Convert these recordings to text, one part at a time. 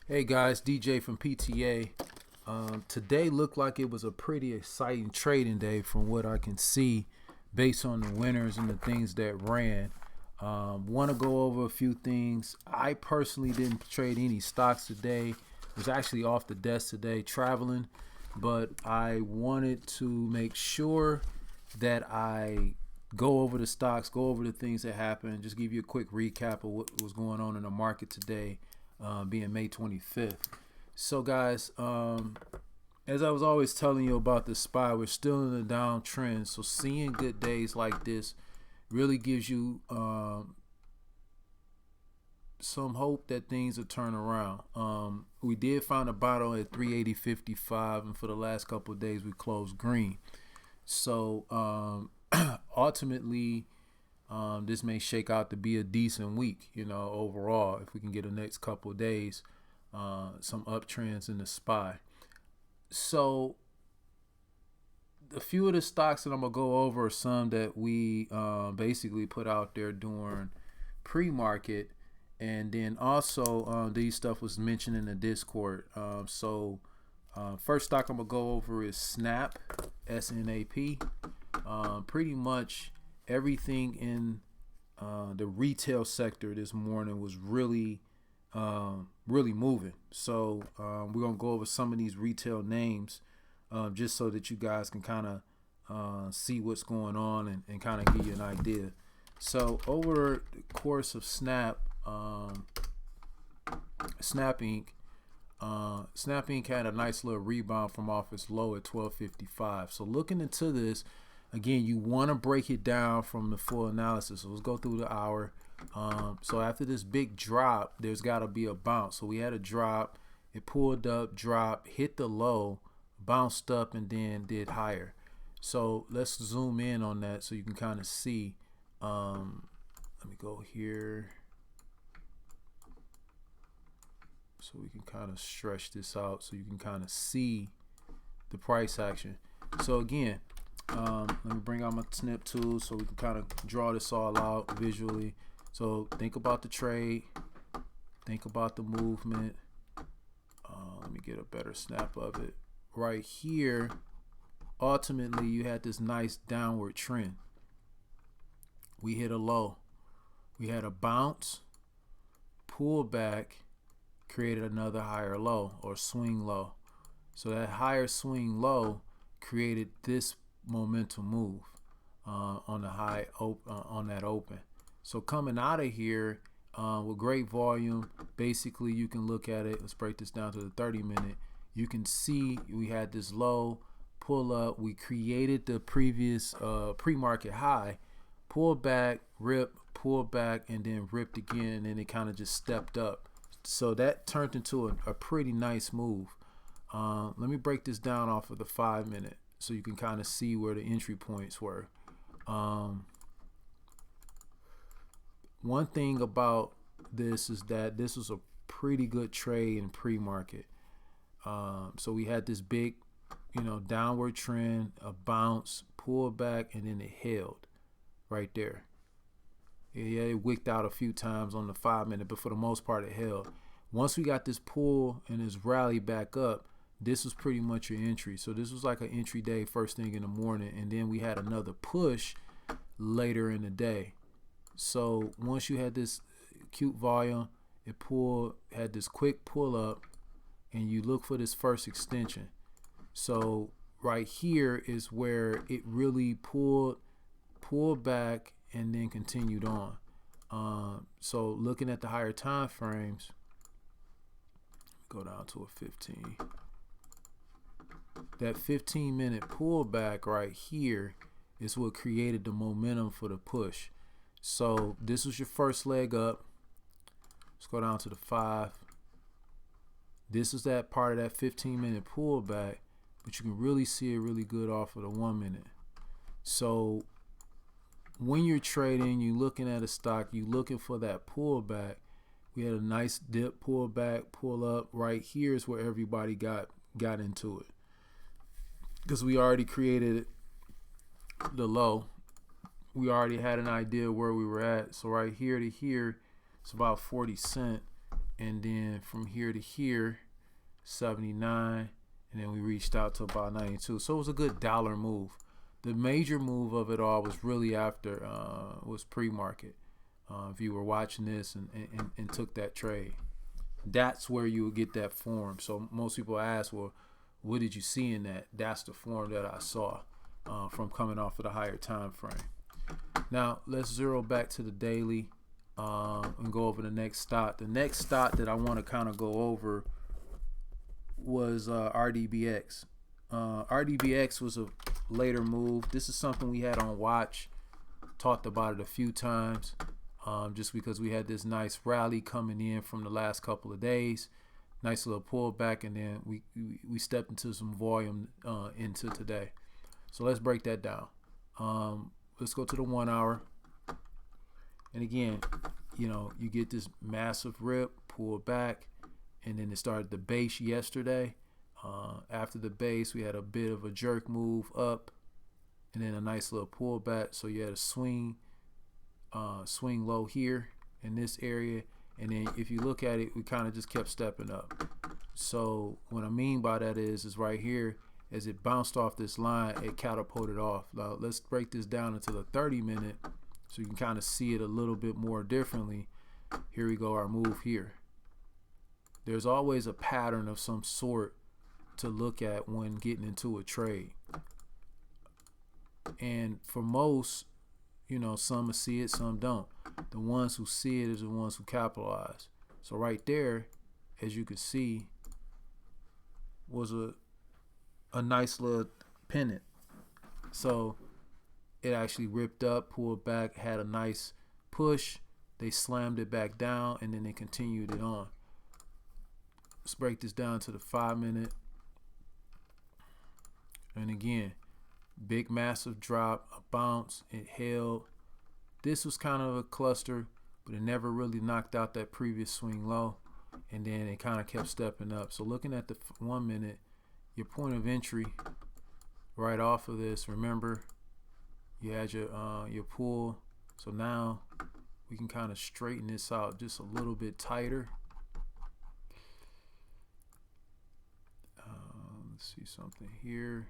Hey guys, DJ from PTA. Today looked like it was a pretty exciting trading day from what I can see based on the winners and the things that ran. Want to go over a few things. I personally didn't trade any stocks today. Was actually off the desk today traveling, but I wanted to make sure that I go over the stocks, go over the things that happened, just give you a quick recap of what was going on in the market today, being May 25th. So guys, as I was always telling you about the SPY, we're still in a downtrend. So seeing good days like this really gives you some hope that things will turn around. We did find a bottom at 380.55, and for the last couple of days we closed green. So ultimately, this may shake out to be a decent week, overall, if we can get the next couple of days, some uptrends in the SPY. So a few of the stocks that I'm going to go over are some that we basically put out there during pre-market. And then also these stuff was mentioned in the Discord. First stock I'm going to go over is Snap, S-N-A-P. Pretty much everything in the retail sector this morning was really moving. So we're going to go over some of these retail names just so that you guys can kind of see what's going on and kind of give you an idea. So over the course of Snap Inc. Snap Inc. had a nice little rebound from off its low at 12.55. So looking into this, again, you want to break it down from the full analysis. So let's go through the hour. So after this big drop, there's got to be a bounce. So we had a drop. It pulled up, dropped, hit the low, bounced up, and then did higher. So let's zoom in on that so you can kind of see. Let me go here so we can kind of stretch this out so you can kind of see the price action. So again, let me bring out my snip tool so we can kind of draw this all out visually. So think about the trade, think about the movement. Let me get a better snap of it. Right here, ultimately you had this nice downward trend. We hit a low, we had a bounce, pull back, created another higher low or swing low. So that higher swing low created this momentum move on the high on that open. So coming out of here with great volume, basically you can look at it. Let's break this down to the 30-minute. You can see we had this low pull up. We created the previous pre-market high, pull back, rip, pull back, and then ripped again, and it kind of just stepped up. So that turned into a pretty nice move. Let me break this down off of the 5-minute so you can kind of see where the entry points were. One thing about this is that this was a pretty good trade in pre-market. So we had this big, downward trend, a bounce, pull back, and then it held right there. Yeah, it wicked out a few times on the 5-minute, but for the most part it held. Once we got this pull and this rally back up, this was pretty much your entry. So this was like an entry day first thing in the morning, and then we had another push later in the day. So once you had this cute volume, it had this quick pull up, and you look for this first extension. So right here is where it really pulled back and then continued on. So looking at the higher time frames, go down to a 15. That 15-minute pullback right here is what created the momentum for the push. So this was your first leg up. Let's go down to the 5. This is that part of that 15-minute pullback, but you can really see it really good off of the 1-minute. So when you're trading, you're looking at a stock, you're looking for that pullback. We had a nice dip, pull back, pull up. Right here is where everybody got into it, because we already created the low. We already had an idea where we were at. So right here to here, it's about 40 cents. and then from here to here 79, and then we reached out to about 92. So it was a good dollar move. The major move of it all was really after was pre-market. If you were watching this and took that trade, that's where you would get that form. So most people ask, well, what did you see in that? That's the form that I saw from coming off of the higher time frame. Now let's zero back to the daily and go over the next stock. The next stock that I want to kind of go over was Rdbx. Rdbx was a later move. This is something we had on watch, talked about it a few times, just because we had this nice rally coming in from the last couple of days, nice little pullback, and then we stepped into some volume into today. So let's break that down. Let's go to the 1 hour, and again, you get this massive rip, pull back, and then it started the base yesterday. After the base, we had a bit of a jerk move up, and then a nice little pullback. So you had a swing low here in this area, and then if you look at it, we kind of just kept stepping up. So what I mean by that is right here, as it bounced off this line, it catapulted off. Now let's break this down into the 30-minute so you can kind of see it a little bit more differently. Here we go, our move here. There's always a pattern of some sort to look at when getting into a trade, and for most, some will see it, some don't. The ones who see it is the ones who capitalize. So right there, as you can see, was a nice little pennant. So it actually ripped up, pulled back, had a nice push, they slammed it back down, and then they continued it on. Let's break this down to the 5-minute. And again, big massive drop, a bounce, it held. This was kind of a cluster, but it never really knocked out that previous swing low, and then it kind of kept stepping up. So looking at the 1 minute, your point of entry right off of this, remember you had your pull. So now we can kind of straighten this out just a little bit tighter. Let's see something here.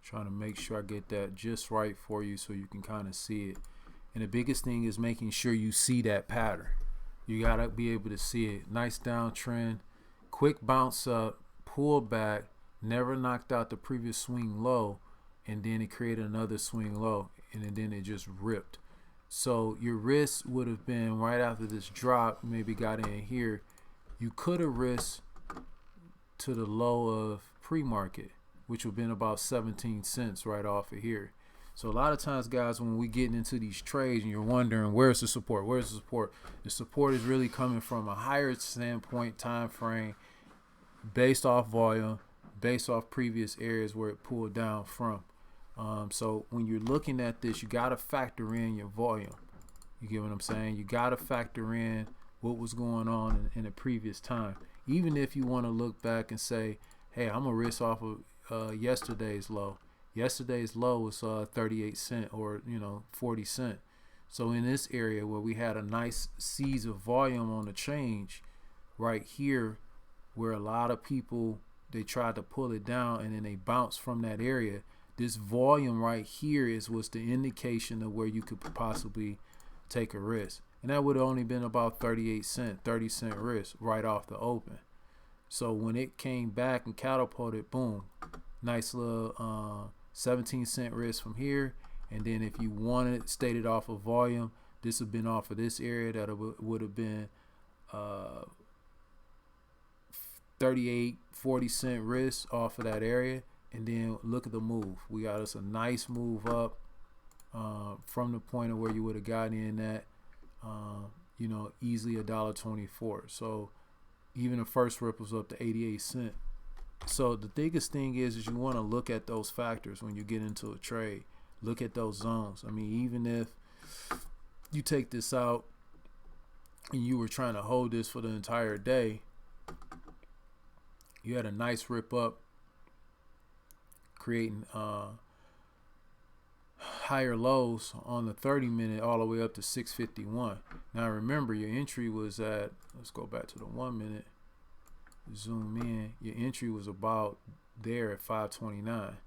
Trying to make sure I get that just right for you so you can kind of see it. And the biggest thing is making sure you see that pattern. You gotta be able to see it. Nice downtrend, quick bounce up, pull back, never knocked out the previous swing low, and then it created another swing low, and then it just ripped. So your risk would have been right after this drop, maybe got in here, you could have risked to the low of pre-market, which would have been about 17 cents right off of here. So a lot of times, guys, when we getting into these trades and you're wondering where's the support, the support is really coming from a higher standpoint time frame, based off volume, based off previous areas where it pulled down from. So when you're looking at this, you got to factor in your volume. You get what I'm saying? You got to factor in what was going on in the previous time. Even if you want to look back and say, hey, I'm gonna risk off of yesterday's low. Yesterday's low was 38 cent or 40 cent. So in this area where we had a nice seeds of volume on the change right here, where a lot of people, they tried to pull it down and then they bounced from that area, this volume right here was the indication of where you could possibly take a risk. And that would have only been about 38 cent, 30 cent risk right off the open. So when it came back and catapulted, boom, nice little 17 cent risk from here. And then if you wanted stated off of volume, this would have been off of this area, that would have been 38, 40 cent risk off of that area. And then look at the move. We got us a nice move up from the point of where you would have gotten in at, easily $1.24. So even the first rip was up to 88 cents. So the biggest thing is you want to look at those factors when you get into a trade. Look at those zones. I mean, even if you take this out and you were trying to hold this for the entire day, you had a nice rip up, creating higher lows on the 30-minute all the way up to 651. Now remember, your entry was at, let's go back to the 1 minute, zoom in, your entry was about there at 529.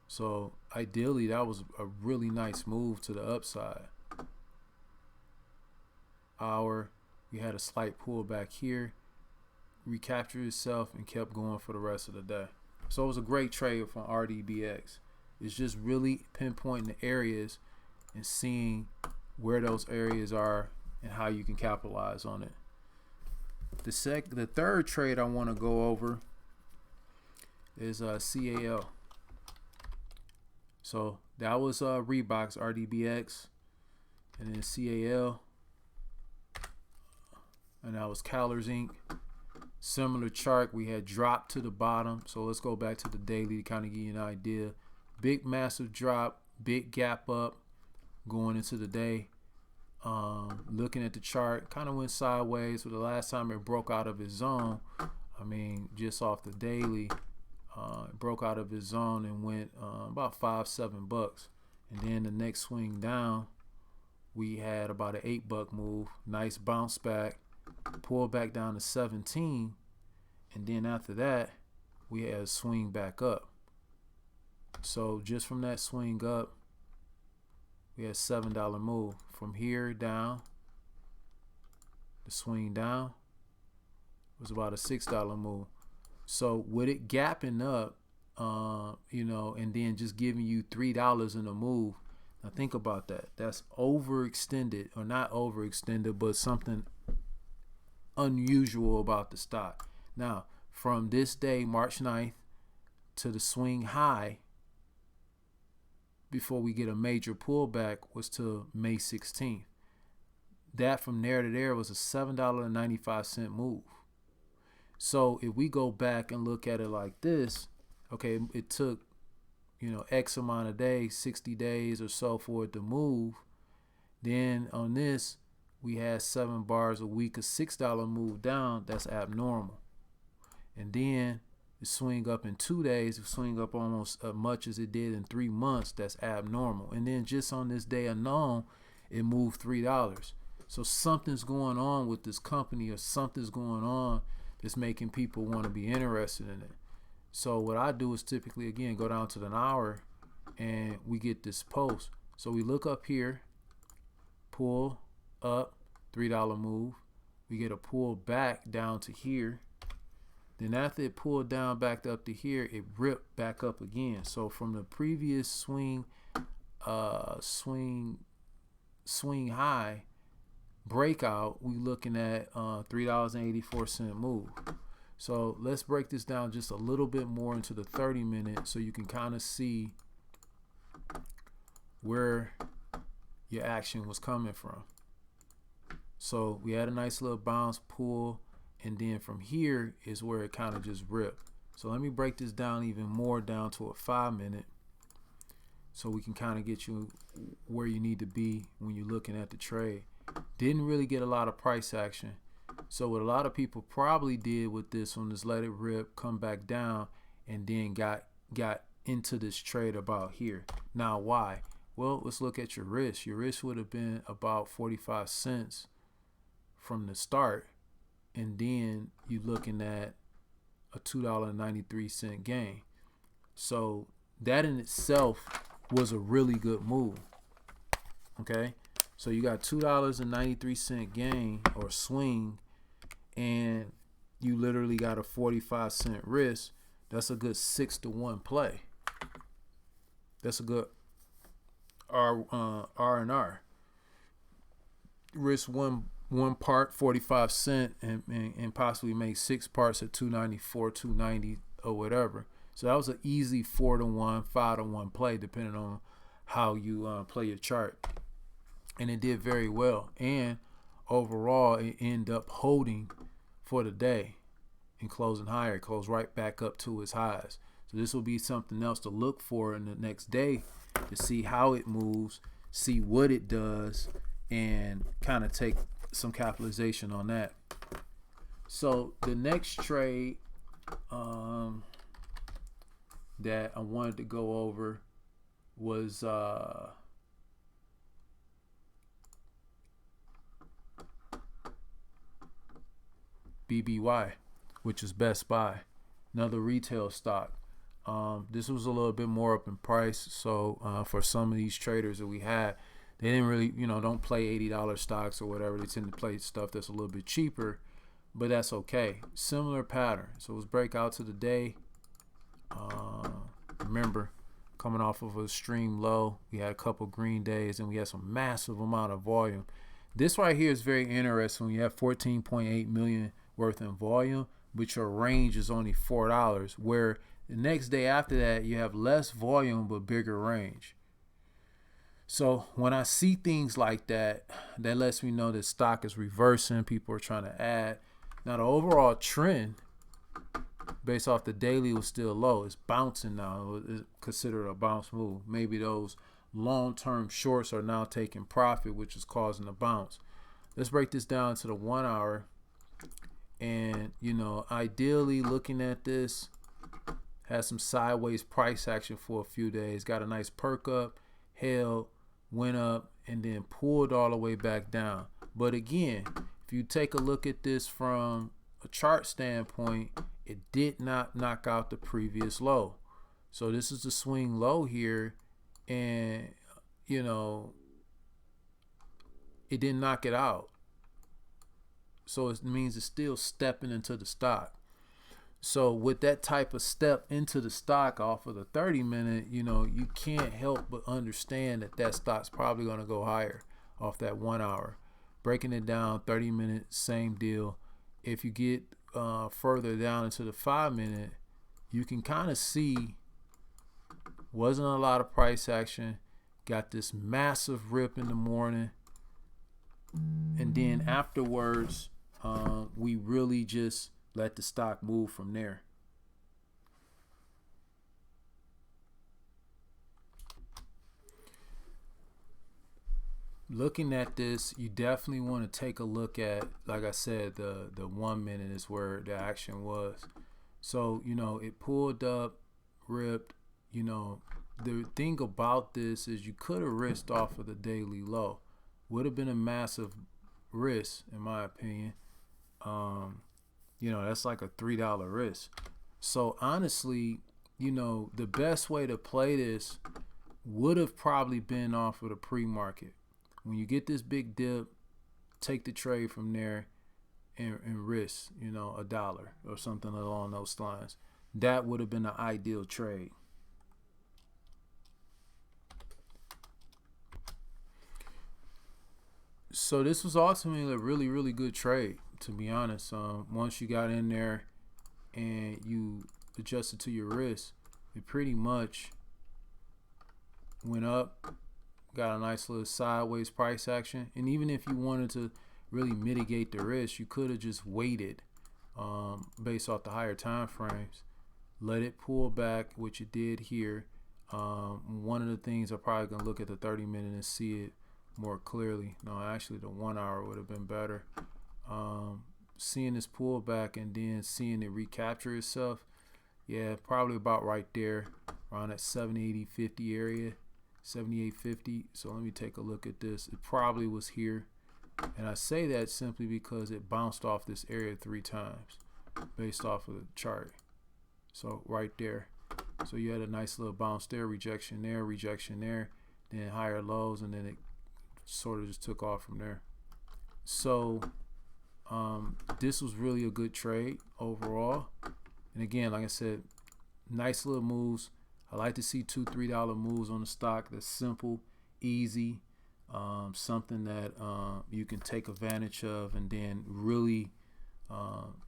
So ideally that was a really nice move to the upside. We had a slight pullback here, recaptured itself and kept going for the rest of the day. So it was a great trade from Rdbx. It's just really pinpointing the areas and seeing where those areas are and how you can capitalize on it. The third trade I want to go over is CAL. So that was Rdbx, Rdbx, and then CAL, and that was Calers Inc. Similar chart, we had dropped to the bottom. So let's go back to the daily to kind of give you an idea. Big massive drop, big gap up going into the day. Looking at the chart, kind of went sideways. So the last time it broke out of its zone, I mean, just off the daily, it broke out of its zone and went about $5-7. And then the next swing down, we had about an $8 move. Nice bounce back, pull back down to 17, and then after that we had a swing back up. So just from that swing up, we had a $7 move. From here down, the swing down was about a $6 move. So with it gapping up, you know, and then just giving you $3 in a move, now think about that. That's overextended, or not overextended, but something unusual about the stock. Now, from this day, March 9th, to the swing high before we get a major pullback was to May 16th. That from there to there was a $7.95 move. So if we go back and look at it like this, okay, it took, you know, X amount of days, 60 days or so for it to move. Then on this, we had 7 bars a week, a $6 move down. That's abnormal. And then the swing up in 2 days, the swing up almost as much as it did in 3 months. That's abnormal. And then just on this day alone, it moved $3. So something's going on with this company, or something's going on that's making people want to be interested in it. So what I do is typically, again, go down to the hour and we get this post. So we look up here, pull up, $3 move. We get a pull back down to here. Then after it pulled down back up to here, it ripped back up again. So from the previous swing high breakout, we looking at $3.84 move. So let's break this down just a little bit more into the 30-minute so you can kind of see where your action was coming from. So we had a nice little bounce, pull, and then from here is where it kind of just ripped. So let me break this down even more down to a 5-minute so we can kind of get you where you need to be when you're looking at the trade. Didn't really get a lot of price action. So what a lot of people probably did with this one is let it rip, come back down, and then got into this trade about here. Now why? Well, let's look at your risk. Your risk would have been about 45 cents from the start, and then you're looking at a $2.93 gain. So that in itself was a really good move. Okay, so you got $2.93 gain or swing, and you literally got a 45-cent risk. That's a good 6-to-1 play. That's a good R&R. Risk one part 45 cents and possibly make 6 parts at 294, 290 or whatever. So that was an easy 4-to-1, 5-to-1 play depending on how you play your chart. And it did very well. And overall, it ended up holding for the day and closing higher. It closed right back up to its highs. So this will be something else to look for in the next day to see how it moves, see what it does, and kind of take some capitalization on that. So the next trade that I wanted to go over was BBY, which is Best Buy, another retail stock. This was a little bit more up in price, so for some of these traders that we had, they didn't really, don't play $80 stocks or whatever. They tend to play stuff that's a little bit cheaper, but that's okay. Similar pattern. So let's break out to the day. Remember, coming off of a extreme low, we had a couple green days, and we had some massive amount of volume. This right here is very interesting. When you have 14.8 million worth in volume, but your range is only $4, where the next day after that, you have less volume but bigger range. So when I see things like that, that lets me know that stock is reversing. People are trying to add. Now the overall trend, based off the daily, was still low. It's bouncing now. It's considered a bounce move. Maybe those long-term shorts are now taking profit, which is causing a bounce. Let's break this down to the 1 hour. And, ideally looking at this, had some sideways price action for a few days. Got a nice perk up, held, went up, and then pulled all the way back down. But again, if you take a look at this from a chart standpoint, it did not knock out the previous low. So this is the swing low here, and it didn't knock it out. So it means it's still stepping into the stock. So with that type of step into the stock off of the 30-minute, you can't help but understand that that stock's probably going to go higher off that 1 hour. Breaking it down, 30-minute, same deal. If you get further down into the 5-minute, you can kind of see wasn't a lot of price action. Got this massive rip in the morning, and then afterwards, we really just let the stock move from there. Looking at this, you definitely want to take a look at, like I said, the 1 minute is where the action was. So, it pulled up, ripped. The thing about this is you could have risked off of the daily low. Would have been a massive risk, in my opinion. That's like a $3 risk. So honestly, the best way to play this would have probably been off of the pre-market. When you get this big dip, take the trade from there and risk, $1 or something along those lines. That would have been the ideal trade. So this was ultimately a really, really good trade, to be honest. Once you got in there and you adjusted to your risk, it pretty much went up, got a nice little sideways price action. And even if you wanted to really mitigate the risk, you could have just waited based off the higher time frames, let it pull back, which it did here. One of the things I'm probably going to look at the 30-minute and see it more clearly. No, actually the 1 hour would have been better. Seeing this pullback and then seeing it recapture itself, yeah, probably about right there around that 780.50 area, 78.50. So let me take a look at this. It probably was here, and I say that simply because it bounced off this area 3 times based off of the chart. So right there, so you had a nice little bounce there, rejection there, then higher lows, and then it sort of just took off from there. So this was really a good trade overall. And again, like I said, nice little moves. I like to see $2-3 moves on the stock. That's simple, easy, something that you can take advantage of and then really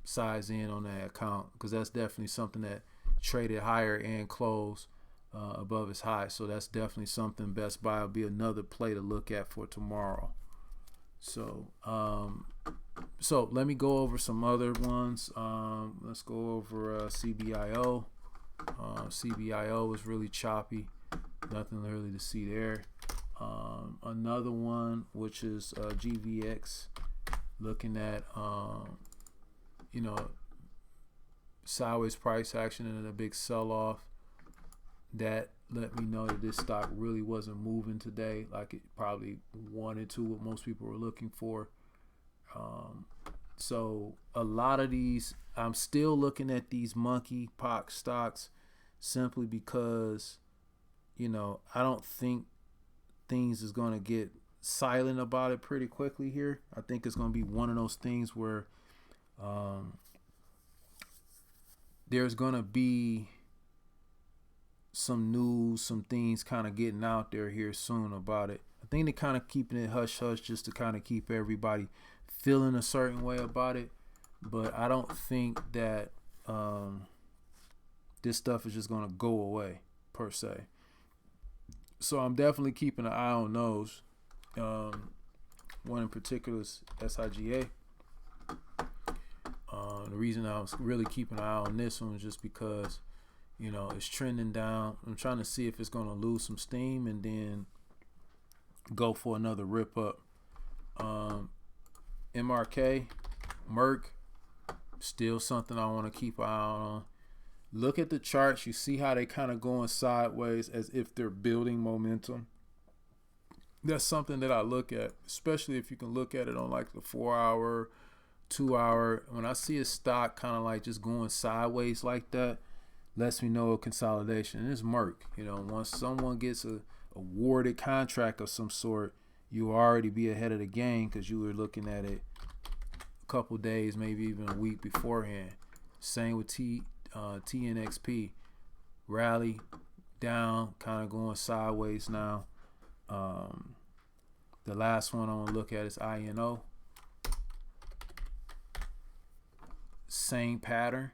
size in on that account, because that's definitely something that traded higher and closed above its high. So that's definitely something. Best Buy will be another play to look at for tomorrow. So so let me go over some other ones. Let's go over CBIO. CBIO is really choppy, nothing really to see there. Another one, which is GVX, looking at you know, sideways price action and then a big sell-off. That let me know that this stock really wasn't moving today like it probably wanted to, what most people were looking for. So a lot of these, I'm still looking at these monkey pox stocks simply because, you know, I don't think things is going to get silent about it pretty quickly here. I think it's going to be one of those things where there's going to be some news, some things kind of getting out there here soon about it. I think they're kind of keeping it hush hush just to kind of keep everybody feeling a certain way about it. But I don't think that this stuff is just going to go away per se. So I'm definitely keeping an eye on those. One in particular is SIGA. The reason I was really keeping an eye on this one is just because, you know, it's trending down. I'm trying to see if it's going to lose some steam and then go for another rip up. MRK, Merck, still something I want to keep an eye on. Look at the charts. You see how they kind of going sideways as if they're building momentum. That's something that I look at, especially if you can look at it on like the 4-hour, 2-hour. When I see a stock kind of like just going sideways like that, lets me know a consolidation. And it's Merck. You know, once someone gets a awarded contract of some sort, you already be ahead of the game because you were looking at it a couple days, maybe even a week beforehand. Same with TNXP. Rally down, kind of going sideways now. The last one I want to look at is INO. Same pattern.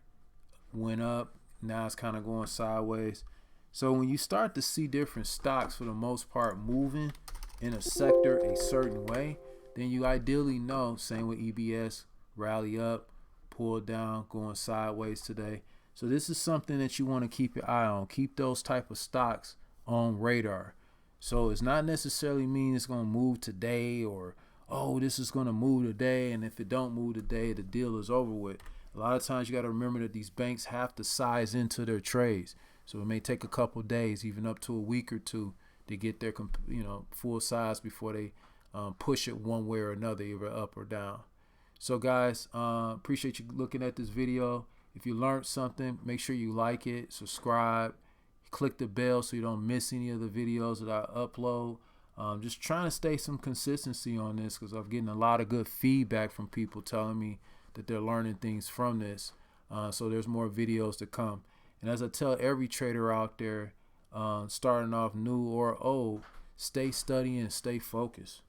Went up. Now it's kind of going sideways. So when you start to see different stocks for the most part moving in a sector a certain way, then you ideally know, same with EBS, rally up, pull down, going sideways today. So this is something that you want to keep your eye on. Keep those type of stocks on radar. So it's not necessarily mean it's going to move today or, oh, this is going to move today, and if it don't move today, the deal is over with. A lot of times you got to remember that these banks have to size into their trades. So it may take a couple of days, even up to a week or two, to get their full size before they push it one way or another, either up or down. So guys, appreciate you looking at this video. If you learned something, make sure you like it, subscribe, click the bell so you don't miss any of the videos that I upload. Just trying to stay some consistency on this because I'm getting a lot of good feedback from people telling me that they're learning things from this. So there's more videos to come. And as I tell every trader out there, starting off new or old, stay studying and stay focused.